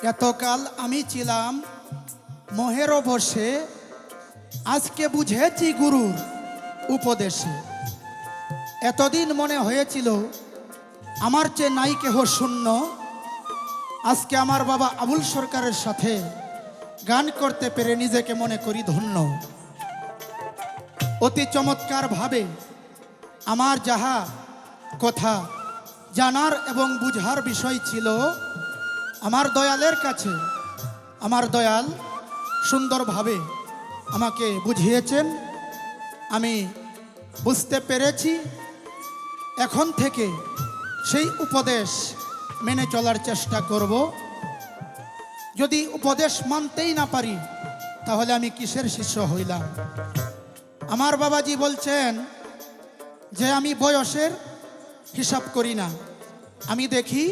এতকাল আমি ছিলাম মোহের বসে, আজকে বুঝেছি গুরুর উপদেশে। এতদিন মনে হয়েছিল আমার চেয়ে নাই কেহ শূন্য, আজকে আমার বাবা আবুল সরকারের সাথে গান করতে পেরে নিজেকে মনে করি ধন্য। অতি চমৎকার ভাবে আমার যাহা কথা জানার এবং বুঝার বিষয় ছিল, আমার দয়ালের কাছে আমার দয়াল সুন্দরভাবে আমাকে বুঝিয়েছেন। আমি বুঝতে পেরেছি, এখন থেকে সেই উপদেশ মেনে চলার চেষ্টা করব। যদি উপদেশ মানতেই না পারি তাহলে আমি কিসের শিষ্য হইলাম? আমার বাবাজি বলছেন যে আমি বয়সের হিসাব করি না, আমি দেখি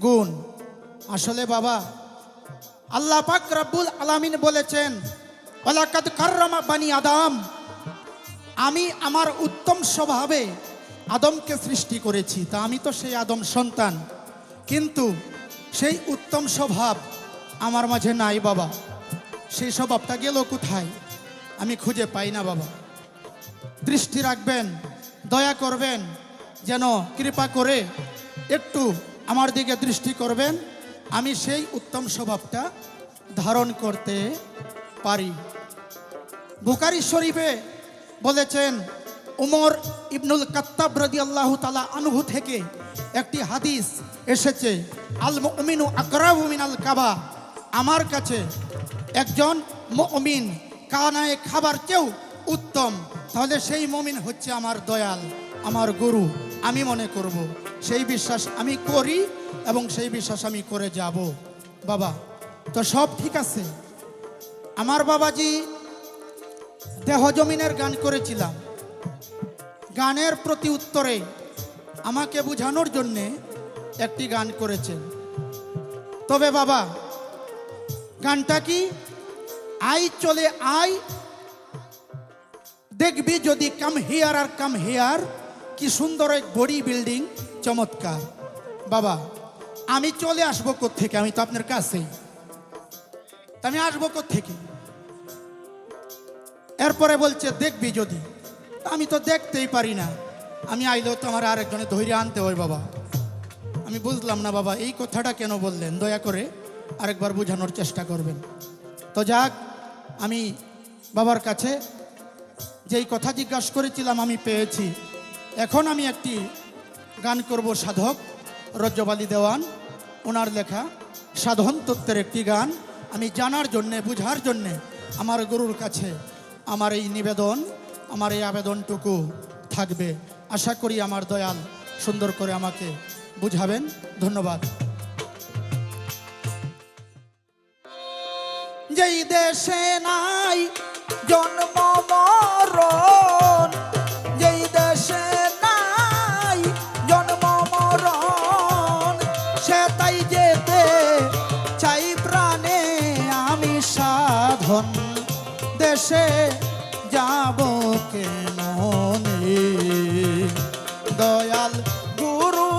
গুণ। আসলে বাবা, আল্লাহ পাক রব্বুল আলামিন বলেছেন, ওয়ালাকাদ কাররামা বানি আদম, আমি আমার উত্তম স্বভাবে আদমকে সৃষ্টি করেছি। তা আমি তো সেই আদম সন্তান, কিন্তু সেই উত্তম স্বভাব আমার মাঝে নাই বাবা। সেই স্বভাবটা গেল কোথায়? আমি খুঁজে পাই না বাবা। দৃষ্টি রাখবেন, দয়া করবেন, যেন কৃপা করে একটু আমার দিকে দৃষ্টি করবেন, আমি সেই উত্তম স্বভাবটা ধারণ করতে পারি। বুখারী শরীফে বলেছেন, উমর ইবনুল খাত্তাব রাদিয়াল্লাহু তাআলা আনহু থেকে একটি হাদিস এসেছে, আল মুমিনু আকরাবু মিনাল কাবা, আমার কাছে একজন মুমিন কানায় খাবার চেয়েও উত্তম। তাহলে সেই মুমিন হচ্ছে আমার দয়াল, আমার গুরু। আমি মনে করব, সেই বিশ্বাস আমি করি এবং সেই বিশ্বাস আমি করে যাব। বাবা তো সব ঠিক আছে। আমার বাবাজি দেহ জমিনের গান করেছিলাম, গানের প্রতি উত্তরে আমাকে বোঝানোর জন্যে একটি গান করেছেন। তবে বাবা, গানটা কি? আই চলে আই, দেখবি যদি come here R come here. কি সুন্দর এক বডি বিল্ডিং, চমৎকার। বাবা আমি চলে আসবো কোত্থেকে? আমি তো আপনার কাছেই, আমি আসবো কোত্থেকে? এরপরে বলছে দেখবি যদি, আমি তো দেখতেই পারি না, আমি আইলেও তো আমার আরেকজনে ধৈর্য আনতে হয় বাবা। আমি বুঝলাম না বাবা এই কথাটা কেন বললেন, দয়া করে আরেকবার বোঝানোর চেষ্টা করবেন। তো যাক, আমি বাবার কাছে যেই কথা জিজ্ঞাসা করেছিলাম আমি পেয়েছি। এখন আমি একটি গান করব, সাধক রজব আলী দেওয়ান ওনার লেখা সাধন তত্ত্বের একটি গান। আমি জানার জন্যে, বুঝার জন্যে আমার গুরুর কাছে আমার এই নিবেদন, আমার এই আবেদনটুকু থাকবে। আশা করি আমার দয়াল সুন্দর করে আমাকে বুঝাবেন। ধন্যবাদ। যেই দেশে নাই জন্ম মরণ, যেই দেশে নাই জন্ম মরণ, সে তাই যেতে চাই প্রাণে আমি সাধন দেশে যাব কেন? দয়াল গুরু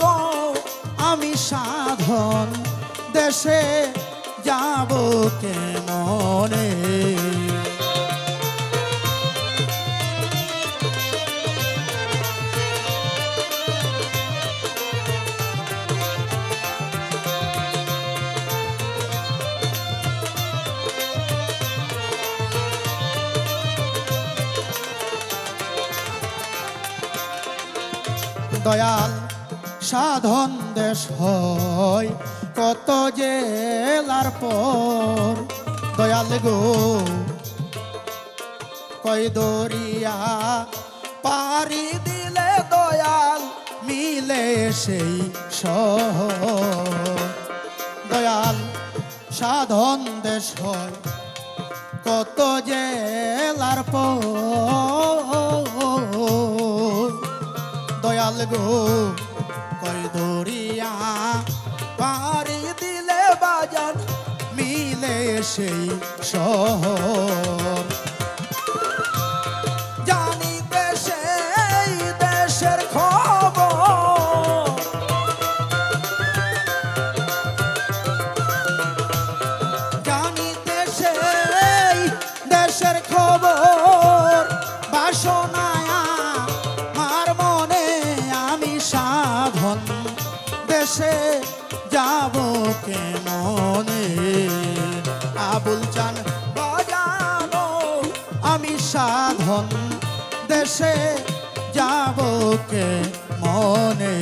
গো, আমি সাধন দেশে যাব কেন? দয়াল সাধন দেশ হয় কত জেলার পর, দয়াল গো কই দরিয়া পারি দিলে দয়াল মিলে সেই শহর। দয়াল সাধন দেশ হয় কত জেলার পর, দয়াল গো কই দরিয়া পারি দিলে বাজান মিলে সেই শহর। জানিতে সেই দেশের খবর, সাধন দেশে যাব কেমনে আবুল চান বাজানো আমি সাধন দেশে যাব কেমনে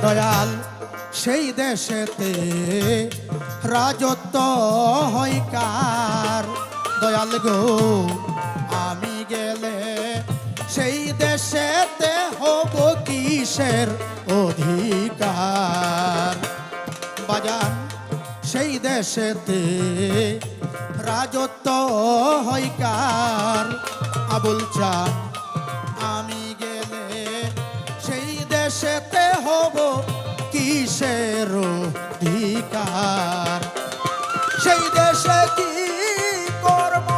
দয়াল সেই দেশেতে রাজত্ব হয় কার দয়াল গো আমি গেলে সেই দেশেতে হব কিসের অধিকার বাজান সেই দেশেতে রাজত্ব হয় কার আবুল চান আমি গেলে সেই দেশেতে হব কিসের অধিকার সেই দেশে কি কর্ম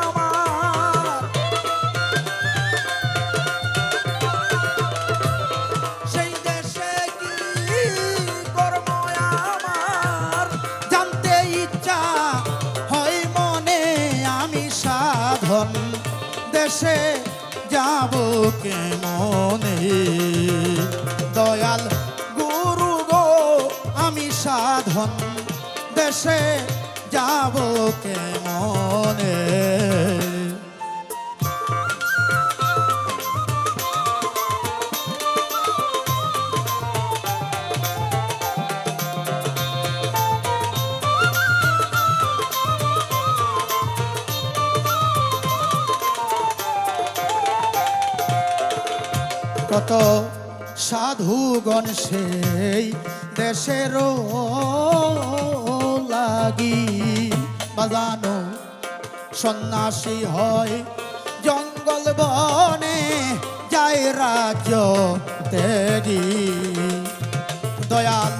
আমার সেই দেশে কি কর্ম আমার জানতে ইচ্ছা হয় মনে আমি সাধন দেশে যাব কেমনে দয়াল গুরু গো আমি সাধন দেশে যাব কেমনে কত সাধুগণ সেই দেশের লাগি বাজানো সন্ন্যাসী হয় জঙ্গল বনে যায় রাজ্য ত্যাগী দয়াল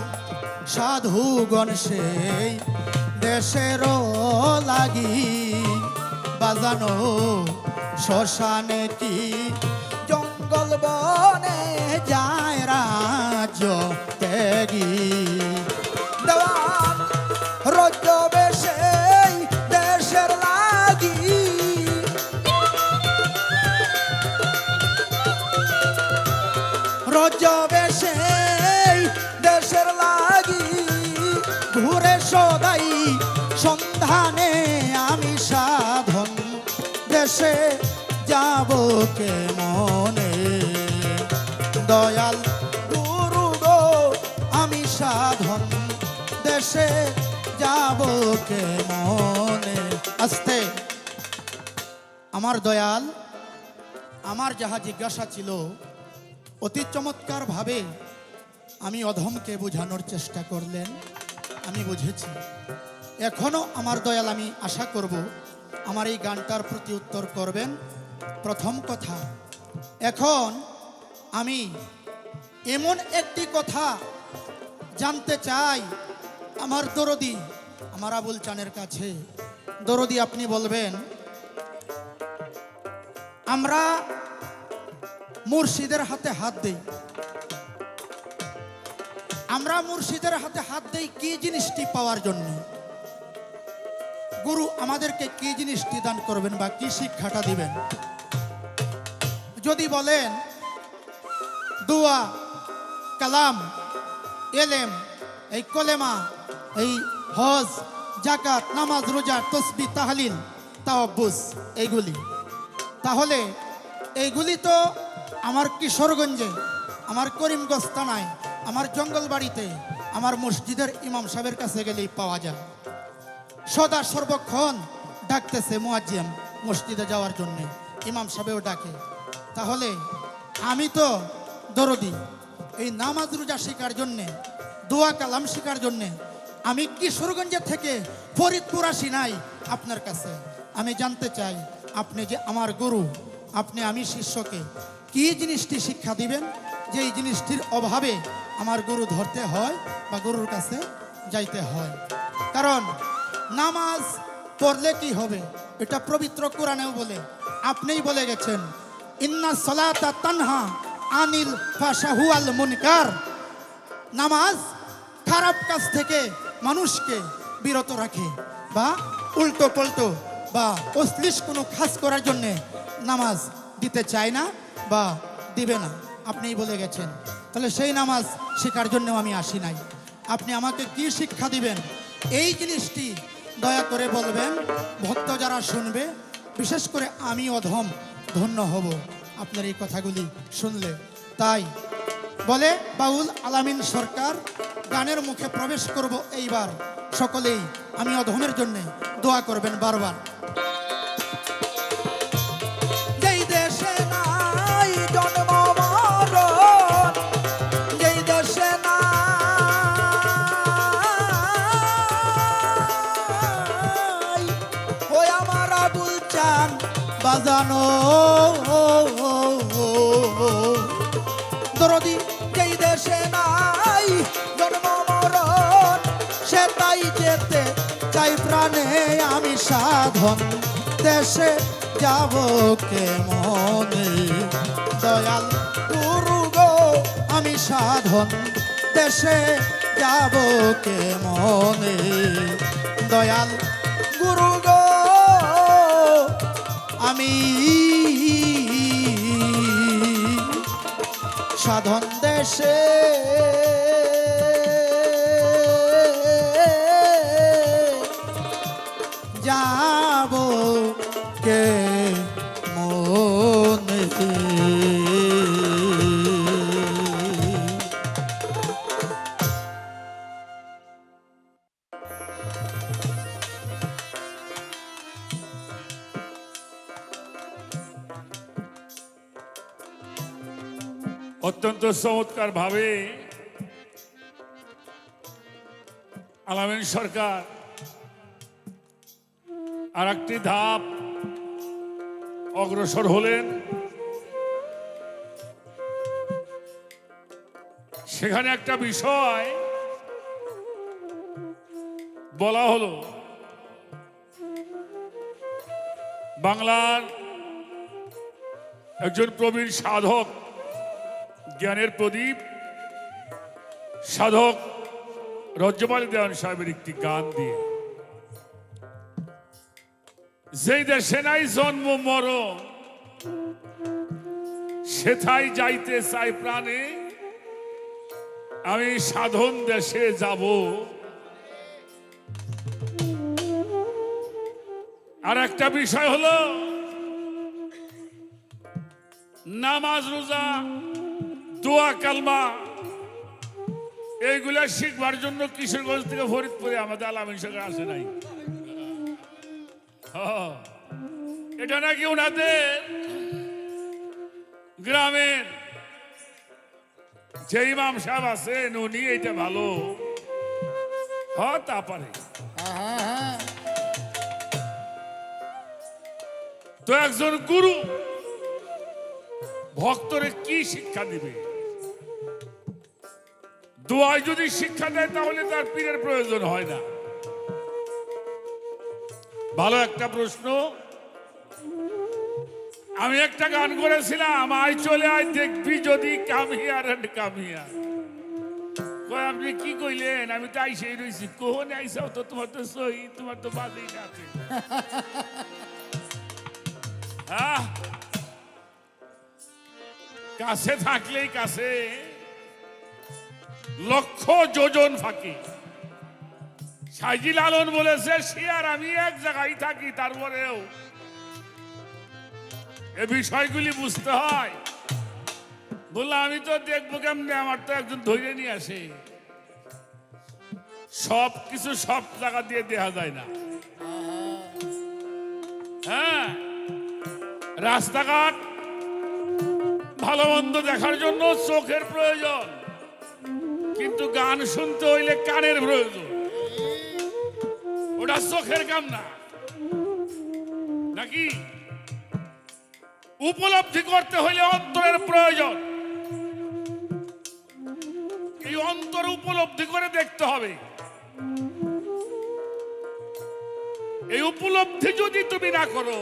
সাধুগণ সেই দেশের লাগি বাজানো শ্মশানে কি জঙ্গল বনে যায় রাজ্য ত্যাগী দেওয়ান রজ্জ বেশে দেশের লাগি রজ্জ বেশে দেশের লাগি ঘুরে সদাই সন্ধানে আমি সাধন দেশে যাব কেমনে দয়াল গুরু গো আমি সাধন দেশে যাব কেমনে আস্তে আমার দয়াল আমার যাহা জিজ্ঞাসা ছিল অতি চমৎকার ভাবে আমি অধমকে বোঝানোর চেষ্টা করলেন আমি বুঝেছি এখনো আমার দয়াল আমি আশা করব আমার এই গানটার প্রতি উত্তর করবেন প্রথম কথা এখন আমি এমন একটি কথা জানতে চাই আমার দরদি আমার আবুল চানের কাছে দরদি আপনি বলবেন আমরা মুর্শিদের হাতে হাত দেই আমরা মুর্শিদের হাতে হাত দেই কি জিনিসটি পাওয়ার জন্য গুরু আমাদেরকে কি জিনিসটি দান করবেন বা কি শিক্ষাটা দিবেন যদি বলেন দোয়া কালাম এলেম এই কলেমা এই হজ জাকাত নামাজ রোজা তসবিহ তাহলিল তাওয়াব্বুস এইগুলি তাহলে এইগুলি তো আমার কিশোরগঞ্জে আমার করিমগঞ্জ থানায় আমার জঙ্গলবাড়িতে আমার মসজিদের ইমাম সাহেবের কাছে গেলেই পাওয়া যায় সদা সর্বক্ষণ ডাকতেছে মুয়াজ্জিম মসজিদে যাওয়ার জন্য ইমাম সাহেবও ডাকে তাহলে আমি তো দরদি এই নামাজ রোজা শেখার জন্যে দোয়া কালাম শেখার জন্যে আমি কিশোরগঞ্জ থেকে ফরিদপুর আসি নাই আপনার কাছে আমি জানতে চাই আপনি যে আমার গুরু আপনি আমি শিষ্যকে কি জিনিসটি শিক্ষা দিবেন যে এই জিনিসটির অভাবে আমার গুরু ধরতে হয় বা গুরুর কাছে যাইতে হয়। কারণ নামাজ পড়লে কি হবে, এটা পবিত্র কোরআনেও বলে, আপনিই বলে গেছেন, ইন্না সালাতা তানহা আনিল ফাহশাই ওয়াল মুনকার। নামাজ খারাপ কাজ থেকে মানুষকে বিরত রাখে, বা উল্টো পাল্টো বা অশ্লীল কোনো কাজ করার জন্যে নামাজ দিতে চায় না বা দিবে না, আপনিই বলে গেছেন। তাহলে সেই নামাজ শেখার জন্যও আমি আসি নাই। আপনি আমাকে কি শিক্ষা দিবেন, এই জিনিসটি দয়া করে বলবেন। ভক্ত যারা শুনবে, বিশেষ করে আমি অধম ধন্য হব আপনার এই কথাগুলি শুনলে। তাই বলে বাউল আলামিন সরকার, গানের মুখে প্রবেশ করব এইবার। সকলেই আমি অধমের জন্য দোয়া করবেন বারবার। যেই দেশে নাই জন্ম মরণ, যেই দেশে নাই ওই আমার আবুল চান বাজানো দরদি, যেই দেশে নাই জন্ম মরণ, সে তাই যেতে চাই প্রাণে। আমি সাধন দেশে যাব কেমনে, দয়াল গুরু গো আমি সাধন দেশে যাব কেমনে, দয়াল গুরু গো আমি সাধন দেশে যাব কে মনে। অত্যন্ত চমৎকার ভাবে আলামিন সরকার আর একটি ধাপ অগ্রসর হলেন। সেখানে একটা বিষয় বলা হলো, বাংলার একজন প্রবীণ সাধক, জ্ঞানের প্রদীপ সাধক রজ্জমালী দেওয়ান সাহেবের একটি গান দিয়ে, যেই দেশে নাই জন্ম মরণ, সেথায় যাইতে চাই প্রাণে। আমি সাধন দেশে যাব। আর একটা বিষয় হলো, নামাজ, রোজা, দোয়া, কালমা, এইগুলা শিখবার জন্য কিশোরগঞ্জ থেকে ফরিদপুরে আমাদের আলামিন সরকার আসে নাই। এটা নাকি ওনাদের গ্রামের যে ইমাম সাহেব আছেন, উনি এটা ভালো তা পারে। তো একজন গুরু ভক্তরে কি শিক্ষা দিবে? দোয়ায় যদি শিক্ষা দেয় তাহলে তার পীরের প্রয়োজন হয় না। ভালো একটা প্রশ্ন। আমি একটা গান করেছিলাম, আয় চলে আয় দেখবি যদি come here and come here. কয় আপনি কি কইলেন? আমি তো আইসেই রয়েছি। কোহনে আইসাও তো, তোমার তো সই, তোমার তো বাদেই না আছে। কাছে থাকলেই কাছে, লক্ষ যোজন ফাঁকি। সাইজি লালন বলেছে, শিয়ার আমি এক জায়গায় থাকি, তারপরেও এ বিষয়গুলি বুঝতে হয়। বললাম আমি তো দেখবো কেমনে, আমার তো একজন ধৈর্য নিয়ে আসে। সব কিছু সব জায়গা দিয়ে দেখা যায় না। হ্যাঁ, রাস্তাঘাট ভালো মন্দ দেখার জন্য চোখের প্রয়োজন, কিন্তু গান শুনতে হইলে কানের প্রয়োজন। ওটা চোখের কাম না, নাকি? উপলব্ধি করতে হইলে অন্তরের প্রয়োজন। অন্তর উপলব্ধি করে দেখতে হবে। এই উপলব্ধি যদি তুমি না করো,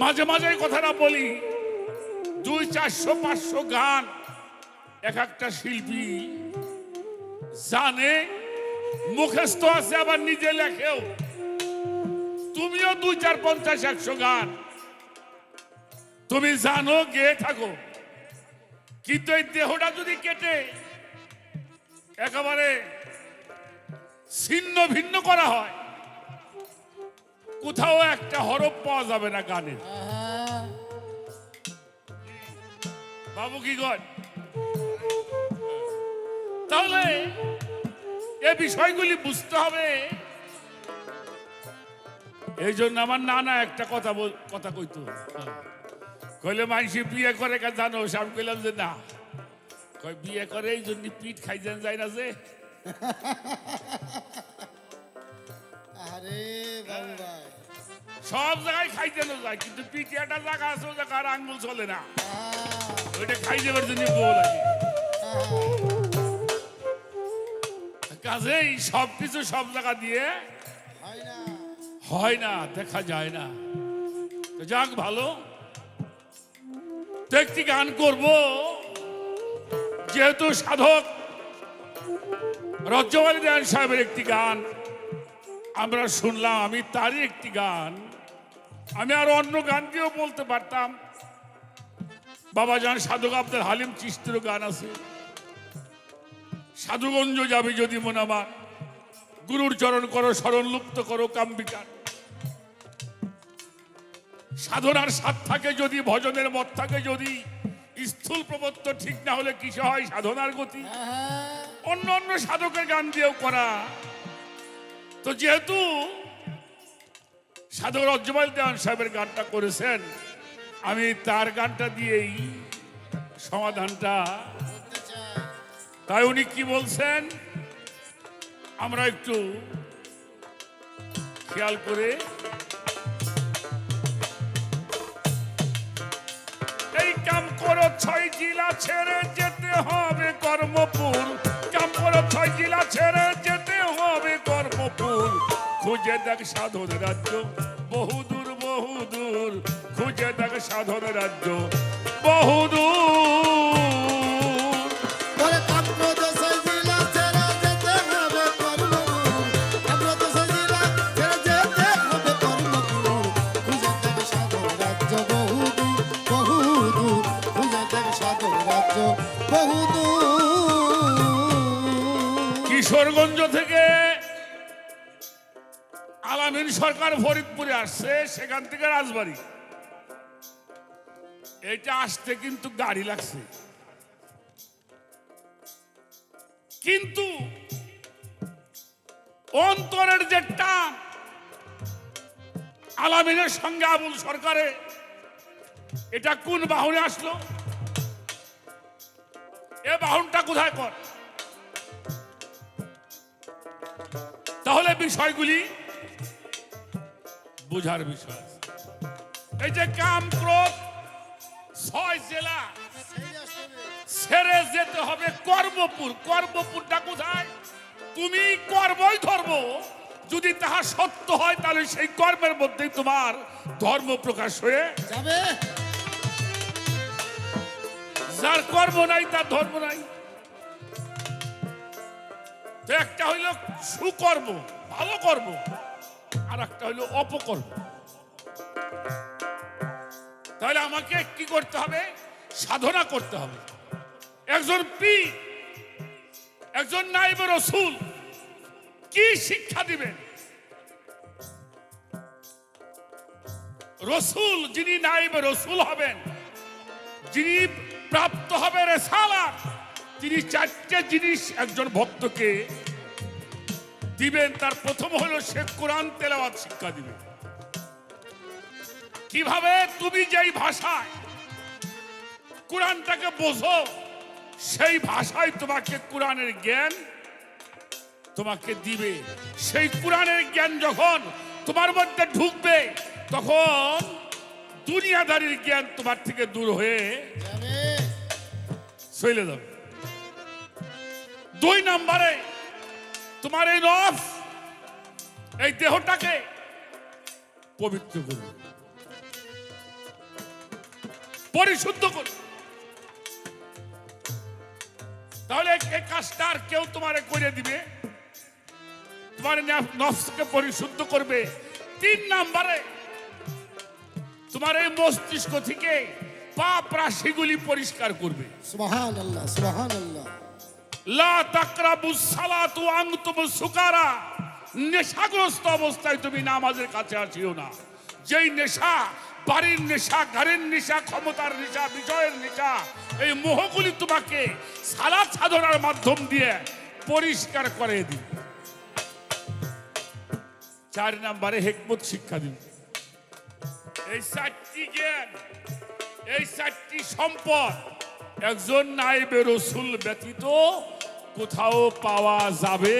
মাঝে মাঝে এই কথাটা বলি, 200, 400, 500 গান এক একটা শিল্পী জানে, মুখস্থ আছে, আবার নিজে লেখেও। তুমিও 2, 4, 50, 100 গান তুমি জানো, গেয়ে থাকো, কিন্তু এই দেহটা যদি কেটে একেবারে ছিন্ন ভিন্ন করা হয়, কোথাও একটা হরফ পাওয়া যাবে না গানের। বাবু কি কর? তাহলে এই বিষয়গুলি বুঝতে হবে। এই জন্য আমার নানা একটা কথা কইতো, কইলে মানুষে বিয়ে করে জানো? আমি কইলাম যে না, কই বিয়ে করে এই জন্য পিঠ খাইতেন যায় না যে। আরে বাবু ভাই, সব জায়গায় খাইতেন যায়, কিন্তু পিঠে একটা জায়গা আছে, ওই জায়গায় আঙ্গুল চলে না, ওইটা খাই যাবার জন্য বউ লাগে। কাজেই সবকিছু সব জায়গা দিয়ে হয় না। হয় না, দেখা যায় না। তো যাক, ভালো। তো একটি গান করব, যেহেতু সাধক রজ্জওয়ালী দেওয়ান সাহেবের একটি গান আমরা শুনলাম, আমি তারই একটি গান, আমি আর অন্য গান দিয়েও বলতে পারতাম। বাবাজান সাধক আব্দুল হালিম চিশতিরও গান আছে, সাধুগঞ্জ যাবি যদি মন আমার, গুরুর চরণ করো স্মরণ, লুপ্ত করো কাম্বিকার। সাধনার স্বাদ থাকে যদি, ভজনের মত থাকে যদি, স্থূল প্রবত্ত ঠিক না হলে কিসে হয় সাধনার গতি। অন্য অন্য সাধকের গান দিয়েও করা। তো যেহেতু সাধক রজ্জওয়ালী দেওয়ান সাহেবের গানটা করেছেন, আমি তার গানটা দিয়েই সমাধানটা। তাই উনি কি বলছেন আমরা একটু খেয়াল করে, এই কাম করো 6 জেলা ছেড়ে যেতে হবে কর্মপুর, কাম করো 6 জেলা ছেড়ে যেতে হবে কর্মপুর, খুঁজে দেখ সাধন রাজ্য বহুদূর বহুদূর, খুঁজে দেখ সাধন রাজ্য বহুদূর। বলে কামক্রোধ সজিলা ছেড়ে যেতে হবে কর্মপুর, কামক্রোধ সজিলা ছেড়ে যেতে হবে কর্মপুর, খুঁজে দেখ সাধন রাজ্য বহুদূর বহুদূর, খুঁজে দেখ সাধন রাজ্য বহুদূর। কিশোরগঞ্জ থেকে আলামিন সরকার ফরিদপুরে আসছে, সেখান থেকে রাজবাড়ী। এটা আসতে কিন্তু গাড়ি লাগছে, কিন্তু অন্তরের যে টান আলামিনের সঙ্গে আবুল সরকারে, এটা কোন বাহনে আসলো? এ বাহনটা কোথায় কর? তাহলে বিষয়গুলি বুঝার বিষয়। এই যে কাম ক্রোধ 6 জেলা ছেড়ে যেতে হবে কর্মপুর। কর্মপুরটা কোথায়? তুমি কর্মই ধর্ম, যদি তাহা সত্য হয় তাহলে সেই কর্মের মধ্যেই তোমার ধর্ম প্রকাশ হয়ে যাবে। যার কর্ম নাই তার ধর্ম নাই। তো একটা হইল সুকর্ম, ভালো কর্ম, আর একটা হইল অপকর্ম। তাহলে আমাকে কি করতে হবে? সাধনা করতে হবে। একজন পীর, একজন নায়েবে রাসূল কি শিক্ষা দিবেন? রাসূল যিনি নায়েবে রাসূল হবেন, যিনি প্রাপ্ত হবে রিসালাত, তিনি 4টে জিনিস একজন ভক্তকে দিবেন। তার প্রথম হলো সে কোরআন তেলাওয়াত শিক্ষা দিবে। কিভাবে? তুমি যেই ভাষায় কোরআনটাকে বোঝো, সেই ভাষায় তোমাকে কোরআনের জ্ঞান তোমাকে দিবে। সেই কোরআনের জ্ঞান যখন তোমার মধ্যে ঢুকবে, তখন দুনিয়াদারির জ্ঞান তোমার থেকে দূর হয়ে যাবে। চলে যাবে। দুই নম্বরে তোমার এই নফস, এই দেহটাকে পবিত্র করবে, পরিশুদ্ধ করবে। তাহলে এই কাজটা আর কেউ তোমারে করে দিবে, তোমার নফসকে পরিশুদ্ধ করবে। তিন নম্বরে তোমার এই মস্তিষ্ক থেকে পাপ রাশিগুলি পরিষ্কার করবে। সুবহানাল্লাহ, সুবহানাল্লাহ। লা তাকরাবুস সালাতু ওয়া আনতুম সুকারা, নেশাগ্রস্ত অবস্থায় তুমি নামাজের কাছে আসিও না। যেই নেশা, বাড়ির নেশা, ঘরের নেশা, ক্ষমতার নেশা, বিষয়ের নেশা, এই মোহগুলি তোমাকে সালাত সাধনার মাধ্যম দিয়ে পরিষ্কার করে দিবে। চার নম্বরে হিকমত শিক্ষা দিবে। এই চারটি জ্ঞান, এই চারটি সম্পদ একজন নায়েবে রসুল ব্যতীত কোথাও পাওয়া যাবে।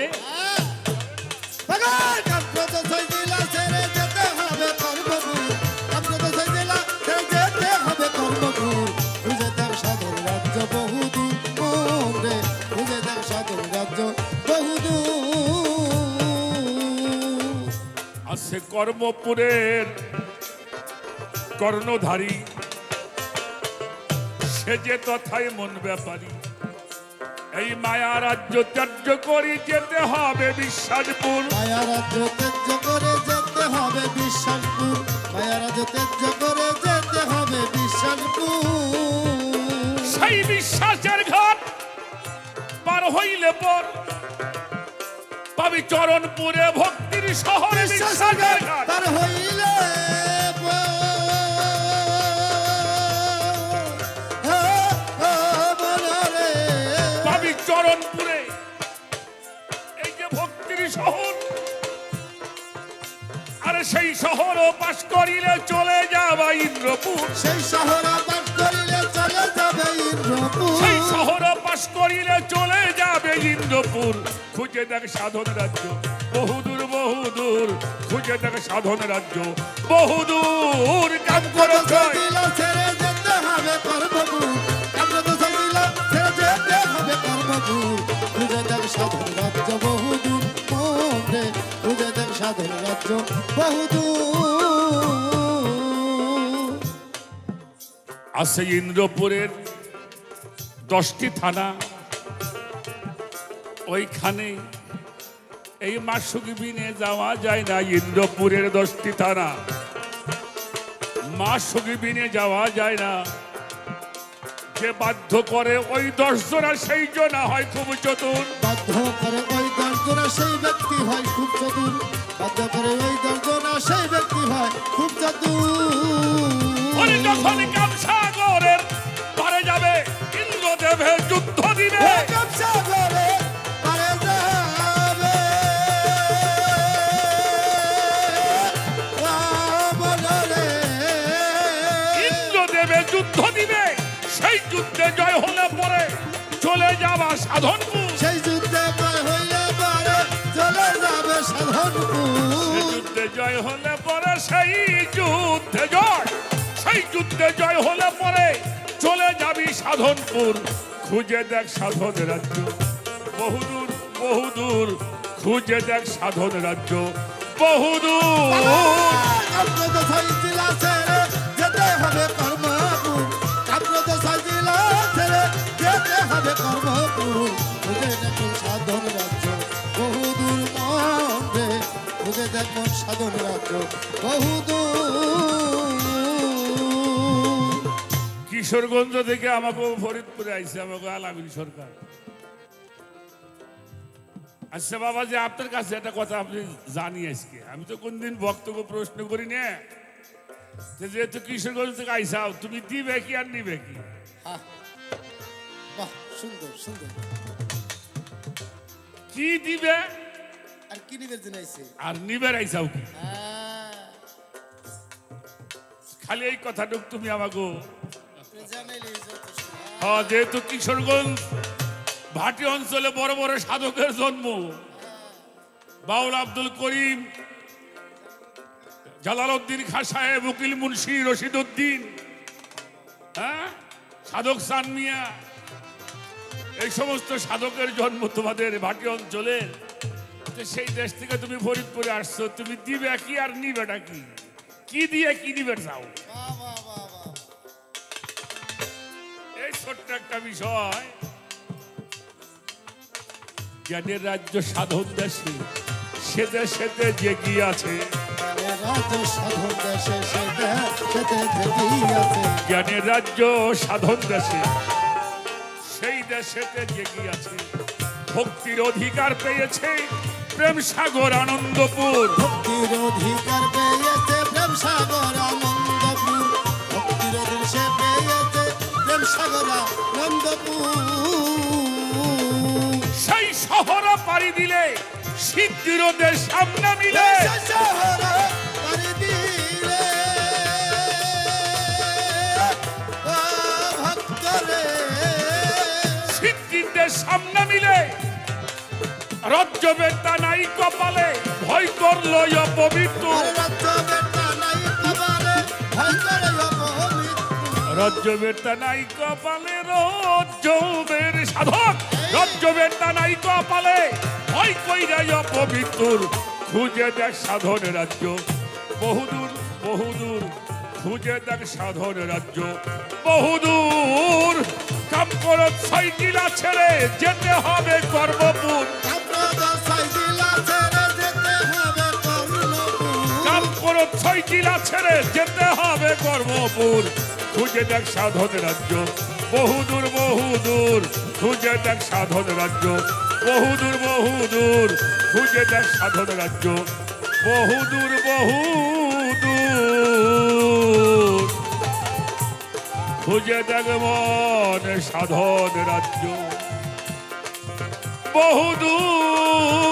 আছে কর্মপুরের কর্ণধারী, সে যে তথায় মন ব্যাপারী। এই মায়া রাজ্য ত্যায্য করি যেতে হবে বিশ্বাসপুর। মায়া রাজ্য ত্যায্য করে যেতে হবে বিশ্বাসপুর, মায়া রাজ্য ত্যায্য করে যেতে হবে বিশ্বাসপুর। সেই বিশ্বাসের ঘাট পার হইলে পর পাবি চরণপুরে ভক্তির শহরে বিশ্বাসের ঘাট। তার হইলে পাবি চরণপুরে, এই যে ভক্তির শহর। আরে সেই শহরও পাশ করিলে চলে যাবা ইন্দ্রপুর। সেই শহর পাশ করিলে চলে যাবে ইন্দ্রপুর। সেই শহরও পাশ করিলে চলে যাবে ইন্দ্রপুর। খুঁজে দেখ সাধন রাজ্য বহুদূর বহুদূর, খুঁজে দেখ সাধন রাজ্য বহুদূর। কাম করো ছেড়ে যেতে হবে কর্মপুর, আমরা তো চাইলাম ছেড়ে যেতে হবে কর্মপুর। খুঁজে দেখ সাধন রাজ্য বহুদূর, মনে খুঁজে দেখ সাধন রাজ্য বহুদূর। আছে ইন্দ্রপুরের 10টি থানা, ওইখানে এই মাসুক বিনে যাওয়া যায় না। ইন্দ্রপুরের 10টি থানা, মাসুক বিনে যাওয়া যায় না। যে বাধ্য করে ওই 10 জনা, সেই জনা হয় খুব চতুর। বাধ্য করে ওই 10 জনা, সেই ব্যক্তি হয় খুব চতুর। বাধ্য করে ওই 10 জনা, সেই ব্যক্তি হয় খুব চতুর। যখন কামসাগরের পারে যাবে ইন্দ্রদেবে যুদ্ধ দিবে। কামসাগরে পারে যাবে রাবণরে। ইন্দ্রদেবে যুদ্ধ দিবে, সেই যুদ্ধে জয় হলে পরে চলে যাবা সাধনপুর। সেই যুদ্ধে জয় হইলে পরে চলে যাবে সাধনপুর। সেই যুদ্ধে জয় হলে পরে, সেই যুদ্ধে জয়, সেই যুদ্ধে জয় হলে পরে চলে যাবি সাধনপুর। খুঁজে দেখ সাধন রাজ্য বহুদূর বহুদূর, খুঁজে দেখ সাধন রাজ্য বহুদূর। আমরা তো চাইছিলাম ছেড়ে যেতে হবে কর্মপুর, আমরা তো চাইছিলাম ছেড়ে যেতে হবে কর্মপুর। খুঁজে দেখুন সাধন রাজ্য বহুদূর মনে, খুঁজে দেখুন সাধন রাজ্য বহুদূর। কিশোরগঞ্জ থেকে আমাকে ফরিদপুরে আইসে আমাকে আলামিন সরকার। আচ্ছা বাবা, যে আপনার কাছে একটা কথা আপনি জানি আজকে, আমি তো কোনদিন বক্তব্য প্রশ্ন করি না, যেহেতু কিশোরগঞ্জ থেকে আইসাও, তুমি দিবে কি আর নিবে কি? বাহ, সুন্দর সুন্দর। কি দিবে আর কি নিবে জানাইছে? আর নিবে আইসাও কি? খালি এই কথাটুক তুমি আমাকে। হ্যাঁ, যেহেতু কিশোরগঞ্জ ভাটি অঞ্চলে বড় বড় সাধকের জন্ম, বাউল আব্দুল করিম, জালালউদ্দিন খাঁ সাহেব, উকিল মুন্সি রশিদ উদ্দিন, হ্যাঁ, সাধক চান মিয়া, এই সমস্ত সাধকের জন্ম তোমাদের ভাটি অঞ্চলে, তো সেই দেশ থেকে তুমি ফরিদপুরে আসছো, তুমি দিবে কি আর নিবেটা কি? কি দিয়ে কি নিবে চাও? বাহ, বাহ, বাহ, বাহ। এই ছোট্ট একটা বিষয়, জ্ঞানের রাজ্য সাধন দেশে সে দেশেতে জেগিয়ে আছে। রাজ্য সাধন দেশে সেতে জেগেই আছে। জ্ঞানের রাজ্য সাধন দেশে সেই দেশেতে জেগিয়ে আছে। ভক্তির অধিকার পেয়েছে প্রেম সাগর আনন্দপুর। ভক্তির অধিকার পেয়েছে প্রেম সাগর আনন্দপুর। ভক্তির অধিকার পেয়েছে প্রেম সাগর আনন্দপুর। সেই শহর পাড়ি দিলে সিদ্ধির দেশ সামনে মিলে। শহরে পাড়ি দিলে ও ভক্তরে সিদ্ধির দেশ সামনে মিলে। রাজ্য বেতা নাই কপালে ভয় করলো অপবিত্র। রাজ্য বেটা নাই কপালে ভয় করে অপবিত্র। রাজ্য বেতা নাই কপালে রাজ্যের সাধক। রাজ্য বেতা নাই কপালে ভয় কইরা অপবিত্র। খুঁজে দেখ সাধন রাজ্য বহুদূর বহুদূর। খুঁজে দেখ সাধন রাজ্য বহুদূর। কাম করো ছয় জেলা ছেড়ে যেতে হবে কর্মপুর। কাম করো ছয় জেলা ছেড়ে যেতে হবে কর্মপুর। খুঁজে দেখ সাধন রাজ্য বহুদূর বহুদূর। খুঁজে দেখ সাধন রাজ্য বহুদূর বহুদূর। খুঁজে দেখ সাধন রাজ্য বহুদূর বহুদূর। খুঁজে দেখ মন সাধন রাজ্য বহুদূর।